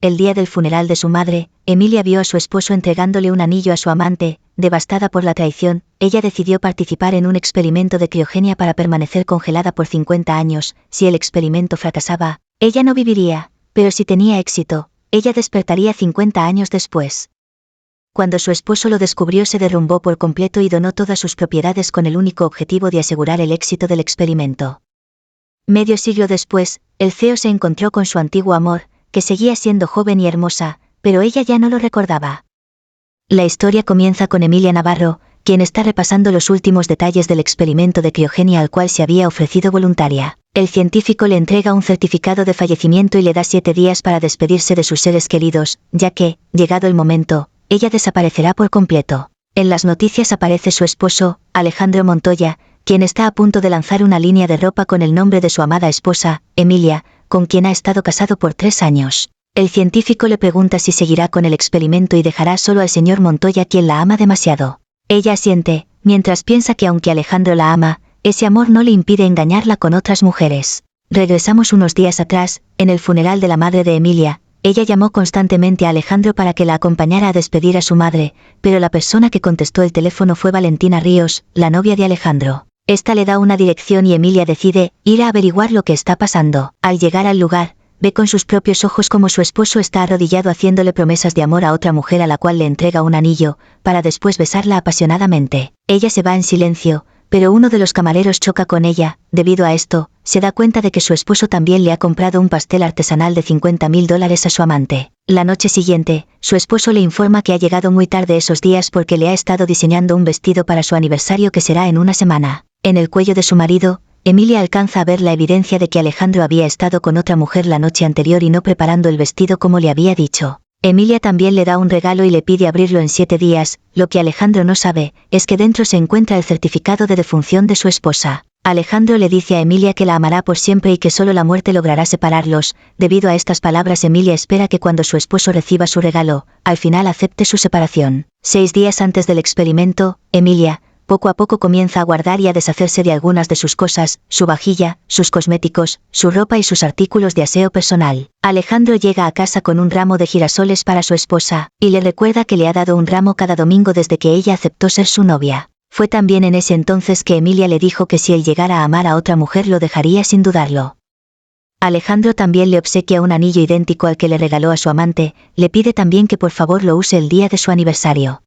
El día del funeral de su madre, Emilia vio a su esposo entregándole un anillo a su amante. Devastada por la traición, ella decidió participar en un experimento de criogenia para permanecer congelada por 50 años. Si el experimento fracasaba, ella no viviría, pero si tenía éxito, ella despertaría 50 años después. Cuando su esposo lo descubrió, se derrumbó por completo y donó todas sus propiedades con el único objetivo de asegurar el éxito del experimento. Medio siglo después, el CEO se encontró con su antiguo amor, que seguía siendo joven y hermosa, pero ella ya no lo recordaba. La historia comienza con Emilia Navarro, quien está repasando los últimos detalles del experimento de criogenia al cual se había ofrecido voluntaria. El científico le entrega un certificado de fallecimiento y le da 7 días para despedirse de sus seres queridos, ya que, llegado el momento, ella desaparecerá por completo. En las noticias aparece su esposo, Alejandro Montoya, quien está a punto de lanzar una línea de ropa con el nombre de su amada esposa, Emilia, con quien ha estado casado por 3 años. El científico le pregunta si seguirá con el experimento y dejará solo al señor Montoya, quien la ama demasiado. Ella asiente, mientras piensa que aunque Alejandro la ama, ese amor no le impide engañarla con otras mujeres. Regresamos unos días atrás, en el funeral de la madre de Emilia. Ella llamó constantemente a Alejandro para que la acompañara a despedir a su madre, pero la persona que contestó el teléfono fue Valentina Ríos, la novia de Alejandro. Esta le da una dirección y Emilia decide ir a averiguar lo que está pasando. Al llegar al lugar, ve con sus propios ojos cómo su esposo está arrodillado haciéndole promesas de amor a otra mujer a la cual le entrega un anillo, para después besarla apasionadamente. Ella se va en silencio, pero uno de los camareros choca con ella. Debido a esto, se da cuenta de que su esposo también le ha comprado un pastel artesanal de $50.000 a su amante. La noche siguiente, su esposo le informa que ha llegado muy tarde esos días porque le ha estado diseñando un vestido para su aniversario que será en una semana. En el cuello de su marido, Emilia alcanza a ver la evidencia de que Alejandro había estado con otra mujer la noche anterior y no preparando el vestido como le había dicho. Emilia también le da un regalo y le pide abrirlo en 7 días. Lo que Alejandro no sabe, es que dentro se encuentra el certificado de defunción de su esposa. Alejandro le dice a Emilia que la amará por siempre y que solo la muerte logrará separarlos. Debido a estas palabras, Emilia espera que cuando su esposo reciba su regalo, al final acepte su separación. 6 días antes del experimento, Emilia, poco a poco comienza a guardar y a deshacerse de algunas de sus cosas, su vajilla, sus cosméticos, su ropa y sus artículos de aseo personal. Alejandro llega a casa con un ramo de girasoles para su esposa, y le recuerda que le ha dado un ramo cada domingo desde que ella aceptó ser su novia. Fue también en ese entonces que Emilia le dijo que si él llegara a amar a otra mujer lo dejaría sin dudarlo. Alejandro también le obsequia un anillo idéntico al que le regaló a su amante. Le pide también que por favor lo use el día de su aniversario.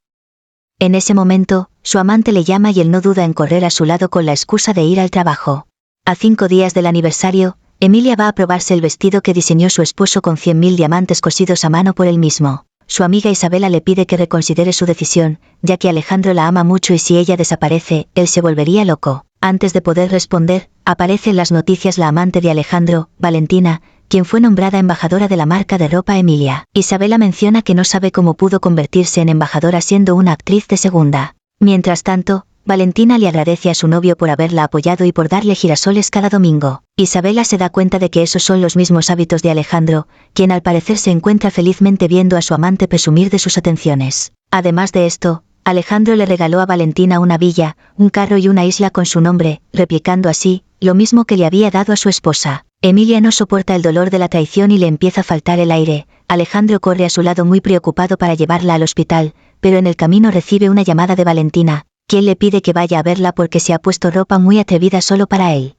En ese momento, su amante le llama y él no duda en correr a su lado con la excusa de ir al trabajo. A 5 días del aniversario, Emilia va a probarse el vestido que diseñó su esposo con 100.000 diamantes cosidos a mano por él mismo. Su amiga Isabela le pide que reconsidere su decisión, ya que Alejandro la ama mucho y si ella desaparece, él se volvería loco. Antes de poder responder, aparece en las noticias la amante de Alejandro, Valentina, quien fue nombrada embajadora de la marca de ropa Emilia. Isabela menciona que no sabe cómo pudo convertirse en embajadora siendo una actriz de segunda. Mientras tanto, Valentina le agradece a su novio por haberla apoyado y por darle girasoles cada domingo. Isabela se da cuenta de que esos son los mismos hábitos de Alejandro, quien al parecer se encuentra felizmente viendo a su amante presumir de sus atenciones. Además de esto, Alejandro le regaló a Valentina una villa, un carro y una isla con su nombre, replicando así lo mismo que le había dado a su esposa. Emilia no soporta el dolor de la traición y le empieza a faltar el aire. Alejandro corre a su lado muy preocupado para llevarla al hospital, pero en el camino recibe una llamada de Valentina, quien le pide que vaya a verla porque se ha puesto ropa muy atrevida solo para él.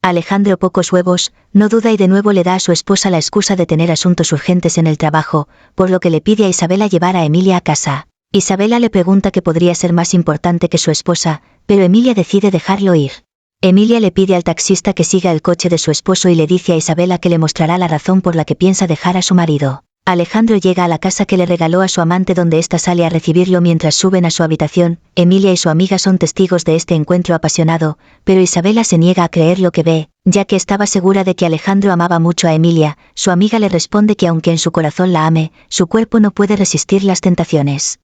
Alejandro, pocos huevos, no duda y de nuevo le da a su esposa la excusa de tener asuntos urgentes en el trabajo, por lo que le pide a Isabela llevar a Emilia a casa. Isabela le pregunta qué podría ser más importante que su esposa, pero Emilia decide dejarlo ir. Emilia le pide al taxista que siga el coche de su esposo y le dice a Isabela que le mostrará la razón por la que piensa dejar a su marido. Alejandro llega a la casa que le regaló a su amante donde ésta sale a recibirlo mientras suben a su habitación. Emilia y su amiga son testigos de este encuentro apasionado, pero Isabela se niega a creer lo que ve, ya que estaba segura de que Alejandro amaba mucho a Emilia. Su amiga le responde que aunque en su corazón la ame, su cuerpo no puede resistir las tentaciones.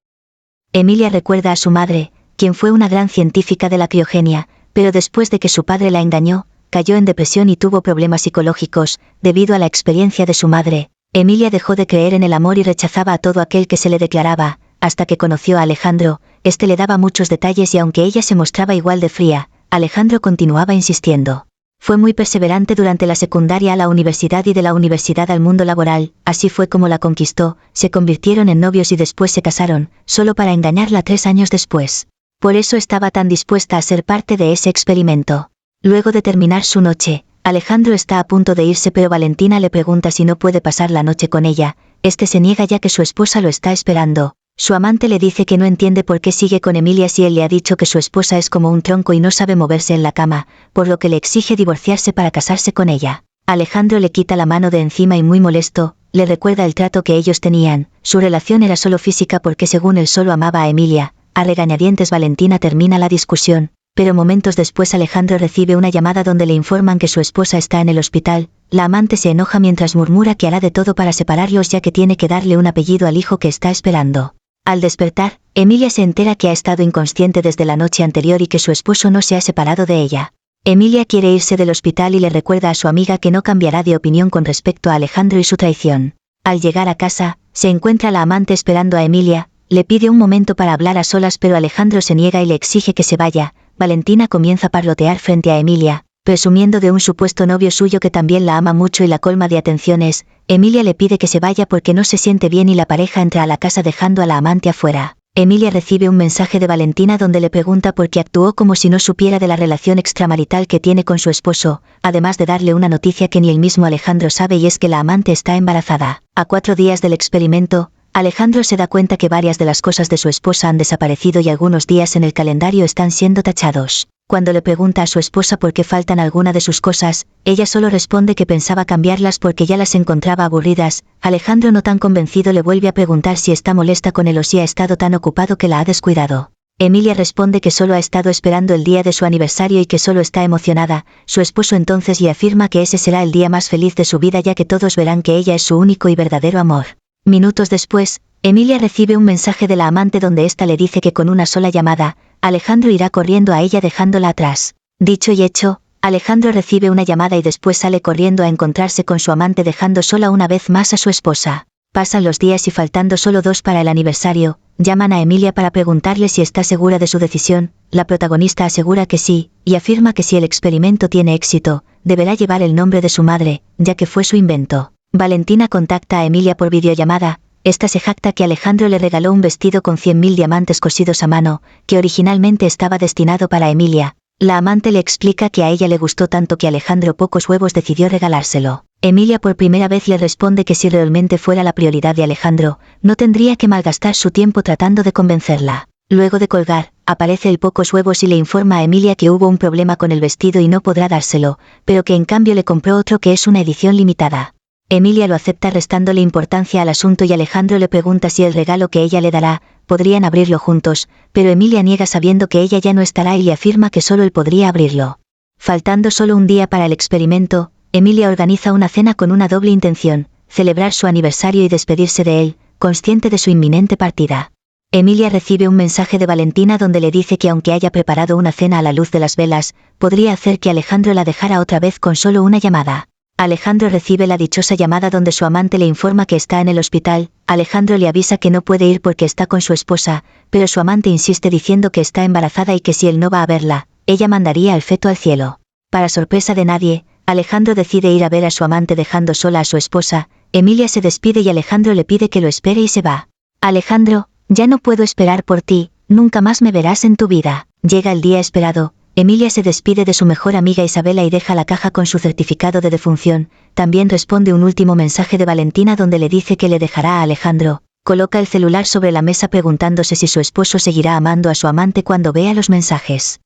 Emilia recuerda a su madre, quien fue una gran científica de la criogenia, pero después de que su padre la engañó, cayó en depresión y tuvo problemas psicológicos. Debido a la experiencia de su madre, Emilia dejó de creer en el amor y rechazaba a todo aquel que se le declaraba, hasta que conoció a Alejandro. Este le daba muchos detalles y aunque ella se mostraba igual de fría, Alejandro continuaba insistiendo. Fue muy perseverante durante la secundaria a la universidad y de la universidad al mundo laboral, así fue como la conquistó, se convirtieron en novios y después se casaron, solo para engañarla 3 años después. Por eso estaba tan dispuesta a ser parte de ese experimento. Luego de terminar su noche, Alejandro está a punto de irse pero Valentina le pregunta si no puede pasar la noche con ella, este se niega ya que su esposa lo está esperando. Su amante le dice que no entiende por qué sigue con Emilia si él le ha dicho que su esposa es como un tronco y no sabe moverse en la cama, por lo que le exige divorciarse para casarse con ella. Alejandro le quita la mano de encima y muy molesto, le recuerda el trato que ellos tenían, su relación era solo física porque según él solo amaba a Emilia. A regañadientes Valentina termina la discusión, pero momentos después Alejandro recibe una llamada donde le informan que su esposa está en el hospital. La amante se enoja mientras murmura que hará de todo para separarlos ya que tiene que darle un apellido al hijo que está esperando. Al despertar, Emilia se entera que ha estado inconsciente desde la noche anterior y que su esposo no se ha separado de ella. Emilia quiere irse del hospital y le recuerda a su amiga que no cambiará de opinión con respecto a Alejandro y su traición. Al llegar a casa, se encuentra la amante esperando a Emilia, le pide un momento para hablar a solas pero Alejandro se niega y le exige que se vaya. Valentina comienza a parlotear frente a Emilia, presumiendo de un supuesto novio suyo que también la ama mucho y la colma de atenciones. Emilia le pide que se vaya porque no se siente bien y la pareja entra a la casa dejando a la amante afuera. Emilia recibe un mensaje de Valentina donde le pregunta por qué actuó como si no supiera de la relación extramarital que tiene con su esposo, además de darle una noticia que ni el mismo Alejandro sabe y es que la amante está embarazada. A 4 días del experimento, Alejandro se da cuenta que varias de las cosas de su esposa han desaparecido y algunos días en el calendario están siendo tachados. Cuando le pregunta a su esposa por qué faltan alguna de sus cosas, ella solo responde que pensaba cambiarlas porque ya las encontraba aburridas. Alejandro, no tan convencido, le vuelve a preguntar si está molesta con él o si ha estado tan ocupado que la ha descuidado. Emilia responde que solo ha estado esperando el día de su aniversario y que solo está emocionada. Su esposo entonces le afirma que ese será el día más feliz de su vida ya que todos verán que ella es su único y verdadero amor. Minutos después, Emilia recibe un mensaje de la amante donde ésta le dice que con una sola llamada, Alejandro irá corriendo a ella dejándola atrás. Dicho y hecho, Alejandro recibe una llamada y después sale corriendo a encontrarse con su amante dejando sola una vez más a su esposa. Pasan los días y faltando solo 2 para el aniversario, llaman a Emilia para preguntarle si está segura de su decisión. La protagonista asegura que sí, y afirma que si el experimento tiene éxito, deberá llevar el nombre de su madre, ya que fue su invento. Valentina contacta a Emilia por videollamada. Esta se jacta que Alejandro le regaló un vestido con 100.000 diamantes cosidos a mano, que originalmente estaba destinado para Emilia. La amante le explica que a ella le gustó tanto que Alejandro pocos huevos decidió regalárselo. Emilia por primera vez le responde que si realmente fuera la prioridad de Alejandro, no tendría que malgastar su tiempo tratando de convencerla. Luego de colgar, aparece el pocos huevos y le informa a Emilia que hubo un problema con el vestido y no podrá dárselo, pero que en cambio le compró otro que es una edición limitada. Emilia lo acepta restándole importancia al asunto y Alejandro le pregunta si el regalo que ella le dará, podrían abrirlo juntos, pero Emilia niega sabiendo que ella ya no estará y le afirma que solo él podría abrirlo. Faltando solo un día para el experimento, Emilia organiza una cena con una doble intención, celebrar su aniversario y despedirse de él, consciente de su inminente partida. Emilia recibe un mensaje de Valentina donde le dice que aunque haya preparado una cena a la luz de las velas, podría hacer que Alejandro la dejara otra vez con solo una llamada. Alejandro recibe la dichosa llamada donde su amante le informa que está en el hospital. Alejandro le avisa que no puede ir porque está con su esposa, pero su amante insiste diciendo que está embarazada y que si él no va a verla, ella mandaría al feto al cielo. Para sorpresa de nadie, Alejandro decide ir a ver a su amante dejando sola a su esposa. Emilia se despide y Alejandro le pide que lo espere y se va. Alejandro, ya no puedo esperar por ti, nunca más me verás en tu vida. Llega el día esperado. Emilia se despide de su mejor amiga Isabela y deja la caja con su certificado de defunción. También responde un último mensaje de Valentina donde le dice que le dejará a Alejandro. Coloca el celular sobre la mesa preguntándose si su esposo seguirá amando a su amante cuando vea los mensajes.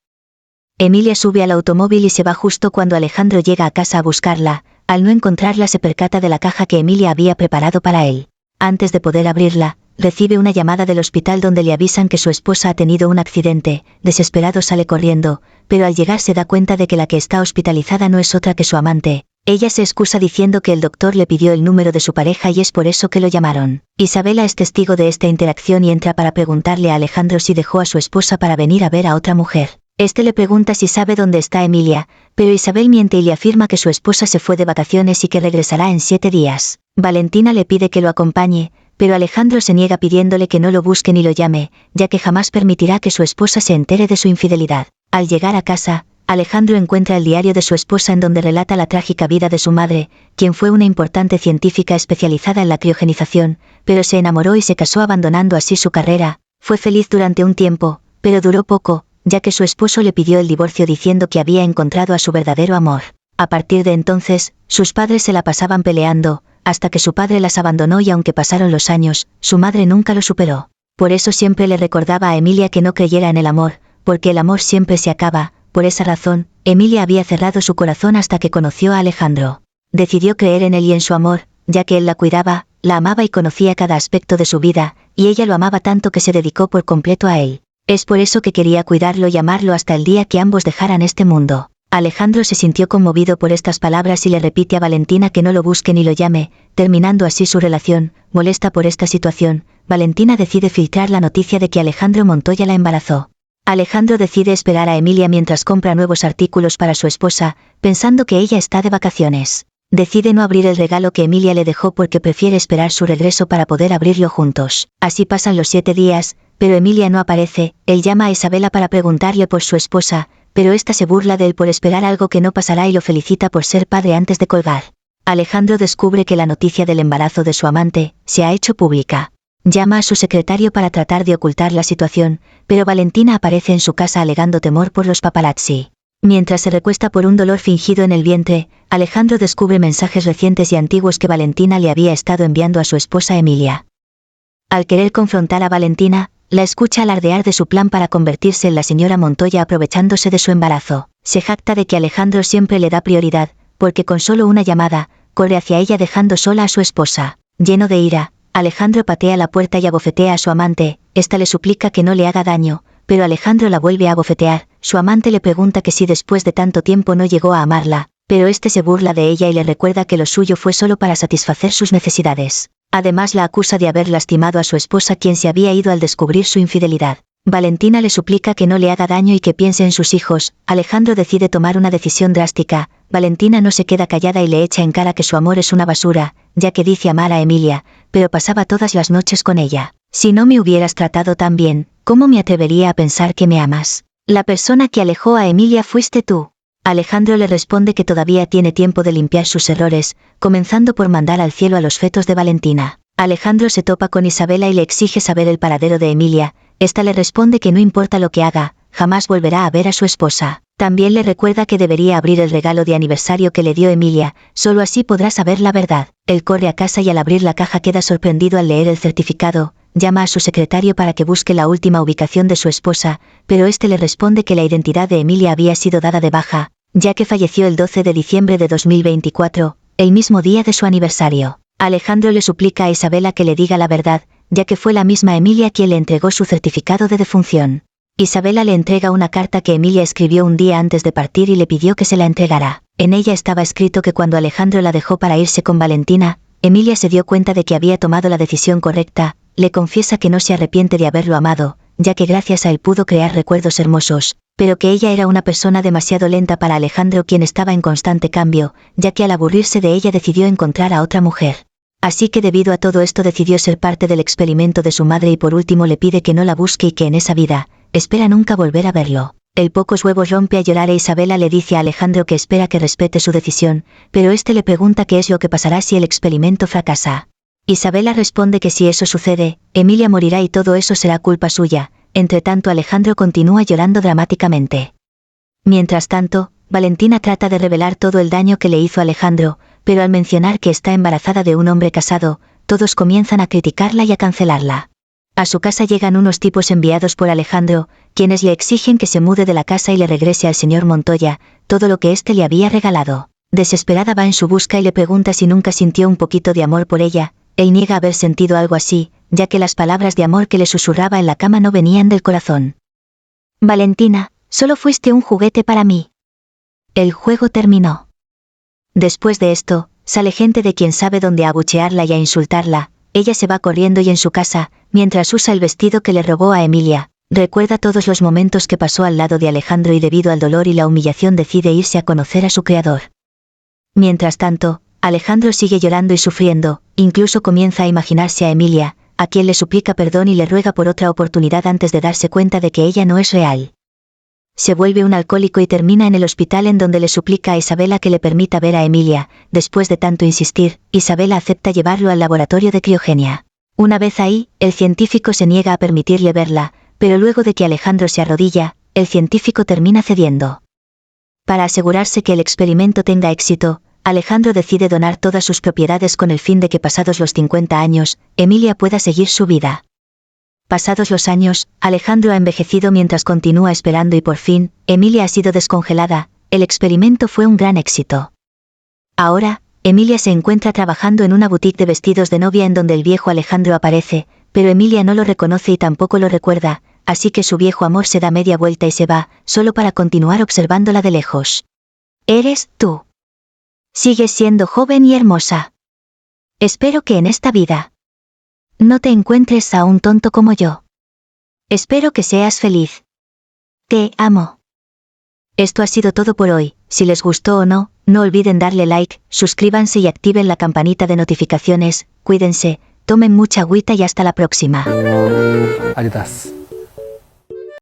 Emilia sube al automóvil y se va justo cuando Alejandro llega a casa a buscarla. Al no encontrarla se percata de la caja que Emilia había preparado para él. Antes de poder abrirla, recibe una llamada del hospital donde le avisan que su esposa ha tenido un accidente. Desesperado sale corriendo, pero al llegar se da cuenta de que la que está hospitalizada no es otra que su amante. Ella se excusa diciendo que el doctor le pidió el número de su pareja y es por eso que lo llamaron. Isabela es testigo de esta interacción y entra para preguntarle a Alejandro si dejó a su esposa para venir a ver a otra mujer. Este le pregunta si sabe dónde está Emilia, pero Isabel miente y le afirma que su esposa se fue de vacaciones y que regresará en 7 días. Valentina le pide que lo acompañe, pero Alejandro se niega pidiéndole que no lo busque ni lo llame, ya que jamás permitirá que su esposa se entere de su infidelidad. Al llegar a casa, Alejandro encuentra el diario de su esposa en donde relata la trágica vida de su madre, quien fue una importante científica especializada en la criogenización, pero se enamoró y se casó abandonando así su carrera. Fue feliz durante un tiempo, pero duró poco, ya que su esposo le pidió el divorcio diciendo que había encontrado a su verdadero amor. A partir de entonces, sus padres se la pasaban peleando, hasta que su padre las abandonó y aunque pasaron los años, su madre nunca lo superó. Por eso siempre le recordaba a Emilia que no creyera en el amor, porque el amor siempre se acaba. Por esa razón, Emilia había cerrado su corazón hasta que conoció a Alejandro. Decidió creer en él y en su amor, ya que él la cuidaba, la amaba y conocía cada aspecto de su vida, y ella lo amaba tanto que se dedicó por completo a él. Es por eso que quería cuidarlo y amarlo hasta el día que ambos dejaran este mundo. Alejandro se sintió conmovido por estas palabras y le repite a Valentina que no lo busque ni lo llame, terminando así su relación. Molesta por esta situación, Valentina decide filtrar la noticia de que Alejandro Montoya la embarazó. Alejandro decide esperar a Emilia mientras compra nuevos artículos para su esposa, pensando que ella está de vacaciones. Decide no abrir el regalo que Emilia le dejó porque prefiere esperar su regreso para poder abrirlo juntos. Así pasan los 7 días, pero Emilia no aparece. Él llama a Isabela para preguntarle por su esposa, pero ésta se burla de él por esperar algo que no pasará y lo felicita por ser padre antes de colgar. Alejandro descubre que la noticia del embarazo de su amante se ha hecho pública. Llama a su secretario para tratar de ocultar la situación, pero Valentina aparece en su casa alegando temor por los paparazzi. Mientras se recuesta por un dolor fingido en el vientre, Alejandro descubre mensajes recientes y antiguos que Valentina le había estado enviando a su esposa Emilia. Al querer confrontar a Valentina, la escucha alardear de su plan para convertirse en la señora Montoya aprovechándose de su embarazo. Se jacta de que Alejandro siempre le da prioridad, porque con solo una llamada, corre hacia ella dejando sola a su esposa. Lleno de ira, Alejandro patea la puerta y abofetea a su amante. Esta le suplica que no le haga daño, pero Alejandro la vuelve a abofetear. Su amante le pregunta que si después de tanto tiempo no llegó a amarla, pero este se burla de ella y le recuerda que lo suyo fue solo para satisfacer sus necesidades. Además la acusa de haber lastimado a su esposa, quien se había ido al descubrir su infidelidad. Valentina le suplica que no le haga daño y que piense en sus hijos. Alejandro decide tomar una decisión drástica. Valentina no se queda callada y le echa en cara que su amor es una basura, ya que dice amar a Emilia, pero pasaba todas las noches con ella. Si no me hubieras tratado tan bien, ¿cómo me atrevería a pensar que me amas? La persona que alejó a Emilia fuiste tú. Alejandro le responde que todavía tiene tiempo de limpiar sus errores, comenzando por mandar al cielo a los fetos de Valentina. Alejandro se topa con Isabela y le exige saber el paradero de Emilia. Esta le responde que no importa lo que haga, jamás volverá a ver a su esposa. También le recuerda que debería abrir el regalo de aniversario que le dio Emilia, solo así podrá saber la verdad. Él corre a casa y al abrir la caja queda sorprendido al leer el certificado. Llama a su secretario para que busque la última ubicación de su esposa, pero este le responde que la identidad de Emilia había sido dada de baja, ya que falleció el 12 de diciembre de 2024, el mismo día de su aniversario. Alejandro le suplica a Isabela que le diga la verdad, ya que fue la misma Emilia quien le entregó su certificado de defunción. Isabela le entrega una carta que Emilia escribió un día antes de partir y le pidió que se la entregara. En ella estaba escrito que cuando Alejandro la dejó para irse con Valentina, Emilia se dio cuenta de que había tomado la decisión correcta. Le confiesa que no se arrepiente de haberlo amado, ya que gracias a él pudo crear recuerdos hermosos, pero que ella era una persona demasiado lenta para Alejandro, quien estaba en constante cambio, ya que al aburrirse de ella decidió encontrar a otra mujer. Así que debido a todo esto decidió ser parte del experimento de su madre y por último le pide que no la busque y que en esa vida, espera nunca volver a verlo. El pocos huevos rompe a llorar e Isabela le dice a Alejandro que espera que respete su decisión, pero este le pregunta qué es lo que pasará si el experimento fracasa. Isabela responde que si eso sucede, Emilia morirá y todo eso será culpa suya. Entretanto Alejandro continúa llorando dramáticamente. Mientras tanto, Valentina trata de revelar todo el daño que le hizo Alejandro, pero al mencionar que está embarazada de un hombre casado, todos comienzan a criticarla y a cancelarla. A su casa llegan unos tipos enviados por Alejandro, quienes le exigen que se mude de la casa y le regrese al señor Montoya todo lo que éste le había regalado. Desesperada va en su busca y le pregunta si nunca sintió un poquito de amor por ella. Él niega haber sentido algo así, ya que las palabras de amor que le susurraba en la cama no venían del corazón. Valentina, solo fuiste un juguete para mí. El juego terminó. Después de esto, sale gente de quien sabe dónde a abuchearla y a insultarla. Ella se va corriendo y en su casa, mientras usa el vestido que le robó a Emilia, recuerda todos los momentos que pasó al lado de Alejandro y debido al dolor y la humillación decide irse a conocer a su creador. Mientras tanto, Alejandro sigue llorando y sufriendo, incluso comienza a imaginarse a Emilia, a quien le suplica perdón y le ruega por otra oportunidad antes de darse cuenta de que ella no es real. Se vuelve un alcohólico y termina en el hospital, en donde le suplica a Isabela que le permita ver a Emilia. Después de tanto insistir, Isabela acepta llevarlo al laboratorio de criogenia. Una vez ahí, el científico se niega a permitirle verla, pero luego de que Alejandro se arrodilla, el científico termina cediendo. Para asegurarse que el experimento tenga éxito, Alejandro decide donar todas sus propiedades con el fin de que pasados los 50 años, Emilia pueda seguir su vida. Pasados los años, Alejandro ha envejecido mientras continúa esperando y por fin, Emilia ha sido descongelada. El experimento fue un gran éxito. Ahora, Emilia se encuentra trabajando en una boutique de vestidos de novia en donde el viejo Alejandro aparece, pero Emilia no lo reconoce y tampoco lo recuerda, así que su viejo amor se da media vuelta y se va, solo para continuar observándola de lejos. ¿Eres tú? Sigues siendo joven y hermosa. Espero que en esta vida no te encuentres a un tonto como yo. Espero que seas feliz. Te amo. Esto ha sido todo por hoy. Si les gustó o no, no olviden darle like, suscríbanse y activen la campanita de notificaciones. Cuídense, tomen mucha agüita y hasta la próxima. Adiós.